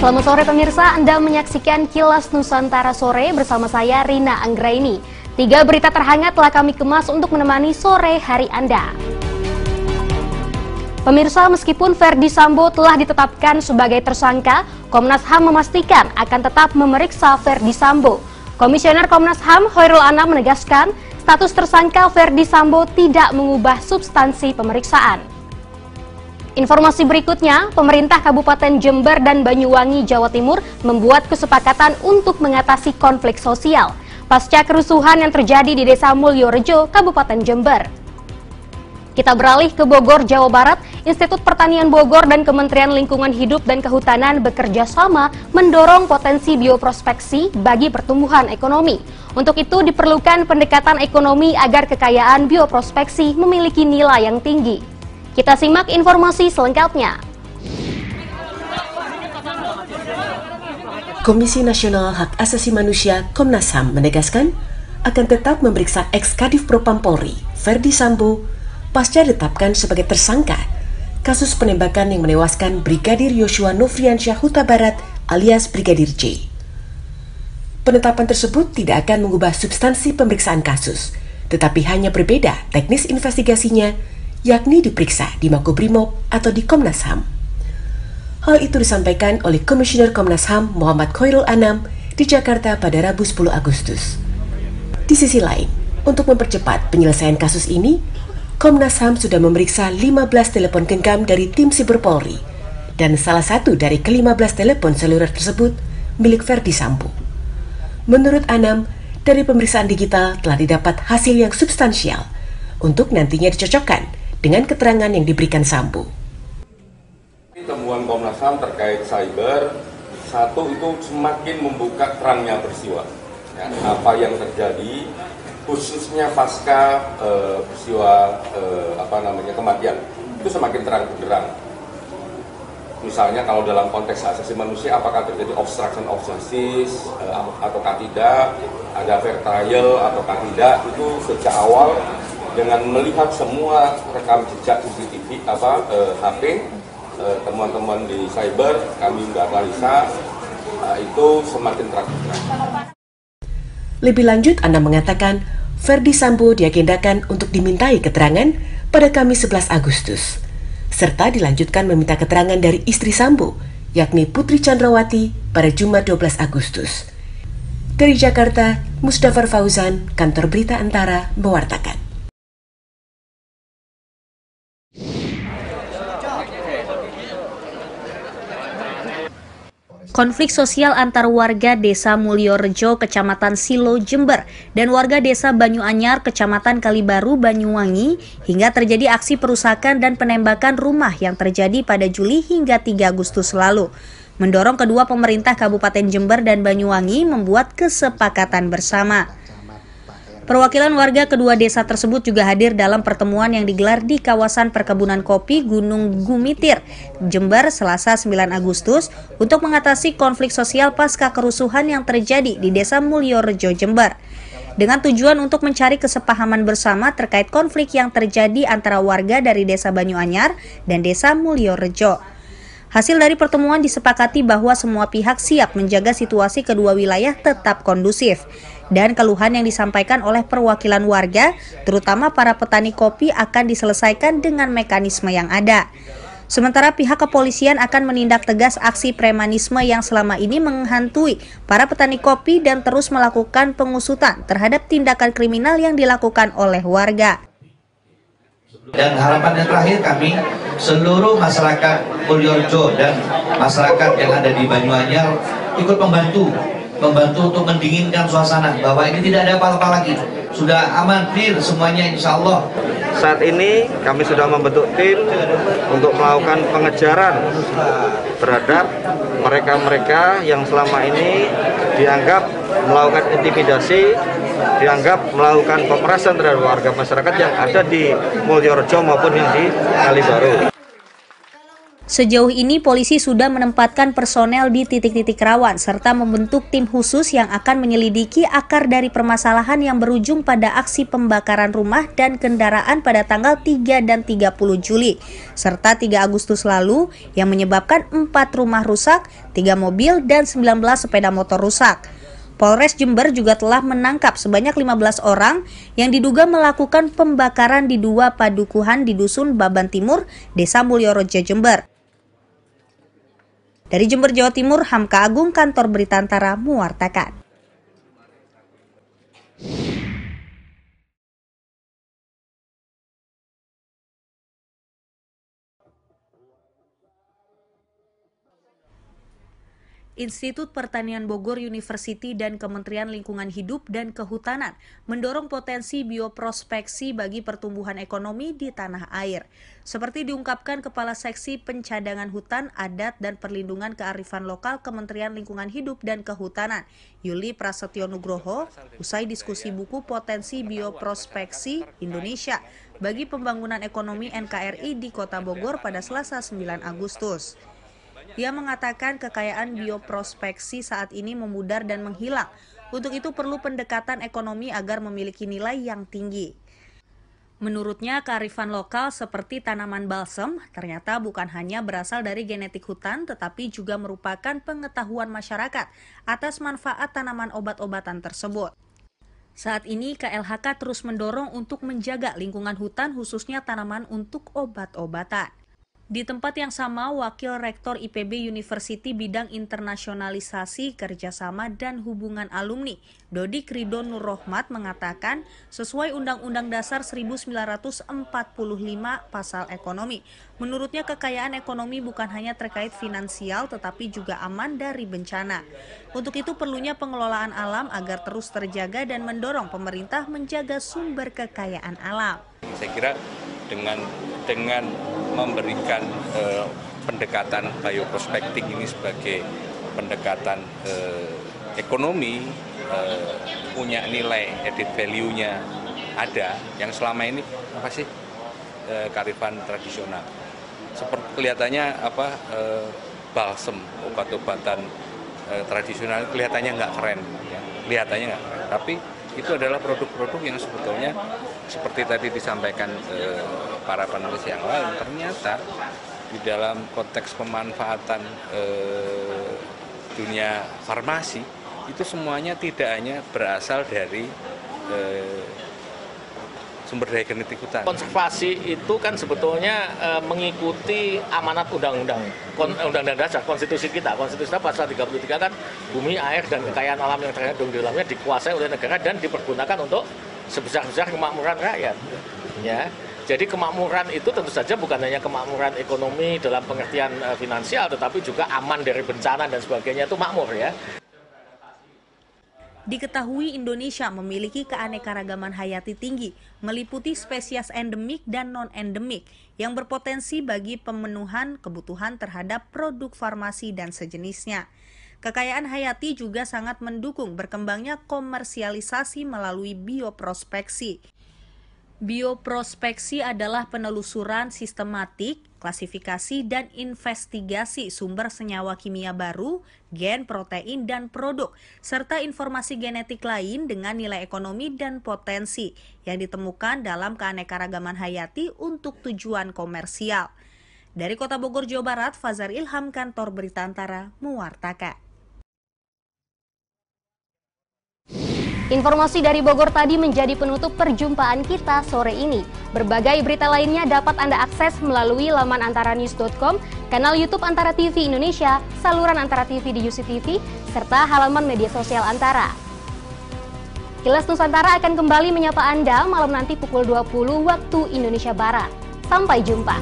Selamat sore pemirsa, Anda menyaksikan Kilas Nusantara Sore bersama saya Rina Anggraini. 3 berita terhangat telah kami kemas untuk menemani sore hari Anda. Pemirsa, meskipun Ferdy Sambo telah ditetapkan sebagai tersangka, Komnas HAM memastikan akan tetap memeriksa Ferdy Sambo. Komisioner Komnas HAM Khairul Anam menegaskan, status tersangka Ferdy Sambo tidak mengubah substansi pemeriksaan. Informasi berikutnya, pemerintah Kabupaten Jember dan Banyuwangi, Jawa Timur membuat kesepakatan untuk mengatasi konflik sosial pasca kerusuhan yang terjadi di Desa Mulyorejo, Kabupaten Jember. Kita beralih ke Bogor, Jawa Barat. Institut Pertanian Bogor dan Kementerian Lingkungan Hidup dan Kehutanan bekerja sama mendorong potensi bioprospeksi bagi pertumbuhan ekonomi. Untuk itu diperlukan pendekatan ekonomi agar kekayaan bioprospeksi memiliki nilai yang tinggi. Kita simak informasi selengkapnya. Komisi Nasional Hak Asasi Manusia Komnas HAM menegaskan akan tetap memeriksa ex-Kadif Propam Polri, Ferdy Sambo, pasca ditetapkan sebagai tersangka kasus penembakan yang menewaskan Brigadir Yosua Nofriansyah Huta Barat alias Brigadir J. Penetapan tersebut tidak akan mengubah substansi pemeriksaan kasus, tetapi hanya berbeda teknis investigasinya, yakni diperiksa di Makobrimob atau di Komnas HAM. Hal itu disampaikan oleh Komisioner Komnas HAM Muhammad Khairul Anam di Jakarta pada Rabu 10 Agustus. Di sisi lain, untuk mempercepat penyelesaian kasus ini, Komnas HAM sudah memeriksa 15 telepon genggam dari tim Siber Polri, dan salah satu dari ke-15 telepon seluler tersebut milik Ferdy Sambo. Menurut Anam, dari pemeriksaan digital telah didapat hasil yang substansial untuk nantinya dicocokkan dengan keterangan yang diberikan Sambo. Temuan Komnas HAM terkait cyber, satu itu semakin membuka terangnya peristiwa. Ya, apa yang terjadi, khususnya pasca peristiwa kematian, itu semakin terang benderang. Misalnya kalau dalam konteks asasi manusia, apakah terjadi obstruction of justice ataukah tidak, ada fair trial ataukah tidak, itu sejak awal. Dengan melihat semua rekam jejak CCTV, HP, temuan-temuan di cyber, kami Mbak Clarissa, itu semakin terang. Lebih lanjut, Anam mengatakan, Ferdy Sambo diagendakan untuk dimintai keterangan pada Kamis 11 Agustus, serta dilanjutkan meminta keterangan dari istri Sambo, yakni Putri Chandrawati, pada Jumat 12 Agustus. Dari Jakarta, Musdafar Fauzan, Kantor Berita Antara, mewartakan. Konflik sosial antar warga Desa Mulyorejo, Kecamatan Silo, Jember, dan warga Desa Banyuanyar, Kecamatan Kalibaru, Banyuwangi, hingga terjadi aksi perusakan dan penembakan rumah yang terjadi pada Juli hingga 3 Agustus lalu, mendorong kedua pemerintah Kabupaten Jember dan Banyuwangi membuat kesepakatan bersama. Perwakilan warga kedua desa tersebut juga hadir dalam pertemuan yang digelar di kawasan perkebunan kopi Gunung Gumitir, Jember, Selasa 9 Agustus untuk mengatasi konflik sosial pasca kerusuhan yang terjadi di Desa Mulyorejo, Jember, dengan tujuan untuk mencari kesepahaman bersama terkait konflik yang terjadi antara warga dari Desa Banyuanyar dan Desa Mulyorejo. Hasil dari pertemuan disepakati bahwa semua pihak siap menjaga situasi kedua wilayah tetap kondusif, dan keluhan yang disampaikan oleh perwakilan warga, terutama para petani kopi, akan diselesaikan dengan mekanisme yang ada. Sementara pihak kepolisian akan menindak tegas aksi premanisme yang selama ini menghantui para petani kopi dan terus melakukan pengusutan terhadap tindakan kriminal yang dilakukan oleh warga. Dan harapan yang terakhir kami, seluruh masyarakat Mulyorejo dan masyarakat yang ada di Banyuanyar ikut membantu untuk mendinginkan suasana, bahwa ini tidak ada apa-apa lagi, sudah aman, clear semuanya insya Allah. Saat ini kami sudah membentuk tim untuk melakukan pengejaran terhadap mereka-mereka yang selama ini dianggap melakukan intimidasi, dianggap melakukan pemerasan terhadap warga masyarakat yang ada di Mulyorejo maupun yang di Kalibaru. Sejauh ini polisi sudah menempatkan personel di titik-titik rawan serta membentuk tim khusus yang akan menyelidiki akar dari permasalahan yang berujung pada aksi pembakaran rumah dan kendaraan pada tanggal 3 dan 30 Juli serta 3 Agustus lalu yang menyebabkan 4 rumah rusak, 3 mobil dan 19 sepeda motor rusak. Polres Jember juga telah menangkap sebanyak 15 orang yang diduga melakukan pembakaran di 2 padukuhan di Dusun Baban Timur, Desa Mulyorejo, Jember. Dari Jember, Jawa Timur, Hamka Agung, Kantor Berita Antara, mewartakan. Institut Pertanian Bogor University dan Kementerian Lingkungan Hidup dan Kehutanan mendorong potensi bioprospeksi bagi pertumbuhan ekonomi di tanah air. Seperti diungkapkan Kepala Seksi Pencadangan Hutan, Adat, dan Perlindungan Kearifan Lokal Kementerian Lingkungan Hidup dan Kehutanan, Yuli Prasetyo Nugroho, usai diskusi buku Potensi Bioprospeksi Indonesia bagi Pembangunan Ekonomi NKRI di Kota Bogor pada Selasa 9 Agustus. Ia mengatakan kekayaan bioprospeksi saat ini memudar dan menghilang. Untuk itu perlu pendekatan ekonomi agar memiliki nilai yang tinggi. Menurutnya, kearifan lokal seperti tanaman balsem ternyata bukan hanya berasal dari genetik hutan, tetapi juga merupakan pengetahuan masyarakat atas manfaat tanaman obat-obatan tersebut. Saat ini, KLHK terus mendorong untuk menjaga lingkungan hutan, khususnya tanaman untuk obat-obatan. Di tempat yang sama, Wakil Rektor IPB University Bidang Internasionalisasi, Kerjasama, dan Hubungan Alumni, Dodik Ridho Nur Rohmat mengatakan, sesuai Undang-Undang Dasar 1945 Pasal Ekonomi, menurutnya kekayaan ekonomi bukan hanya terkait finansial tetapi juga aman dari bencana. Untuk itu perlunya pengelolaan alam agar terus terjaga dan mendorong pemerintah menjaga sumber kekayaan alam. Saya kira dengan memberikan pendekatan bioprospektif ini sebagai pendekatan ekonomi, punya nilai added value-nya ada, yang selama ini apa sih kearifan tradisional. Seperti kelihatannya balsem, obat-obatan tradisional kelihatannya nggak keren, ya. Kelihatannya nggak keren, tapi itu adalah produk-produk yang sebetulnya seperti tadi disampaikan para panelis yang lain, ternyata di dalam konteks pemanfaatan dunia farmasi itu semuanya tidak hanya berasal dari sumber daya genetik hutan. Konservasi itu kan sebetulnya mengikuti amanat undang-undang dasar konstitusi kita. Konstitusi kita pasal 33 kan bumi, air, dan kekayaan alam yang terkandung di dalamnya dikuasai oleh negara dan dipergunakan untuk sebesar-besar kemakmuran rakyat. Ya. Jadi kemakmuran itu tentu saja bukan hanya kemakmuran ekonomi dalam pengertian finansial, tetapi juga aman dari bencana dan sebagainya, itu makmur ya. Diketahui Indonesia memiliki keanekaragaman hayati tinggi, meliputi spesies endemik dan non-endemik yang berpotensi bagi pemenuhan kebutuhan terhadap produk farmasi dan sejenisnya. Kekayaan hayati juga sangat mendukung berkembangnya komersialisasi melalui bioprospeksi. Bioprospeksi adalah penelusuran sistematik, klasifikasi, dan investigasi sumber senyawa kimia baru, gen, protein, dan produk, serta informasi genetik lain dengan nilai ekonomi dan potensi yang ditemukan dalam keanekaragaman hayati untuk tujuan komersial. Dari Kota Bogor, Jawa Barat, Fazar Ilham, Kantor Berita Antara, mewartakan. Informasi dari Bogor tadi menjadi penutup perjumpaan kita sore ini. Berbagai berita lainnya dapat Anda akses melalui laman antaranews.com, kanal YouTube Antara TV Indonesia, saluran Antara TV di UCTV, serta halaman media sosial Antara. Kilas Nusantara akan kembali menyapa Anda malam nanti pukul 20 waktu Indonesia Barat. Sampai jumpa.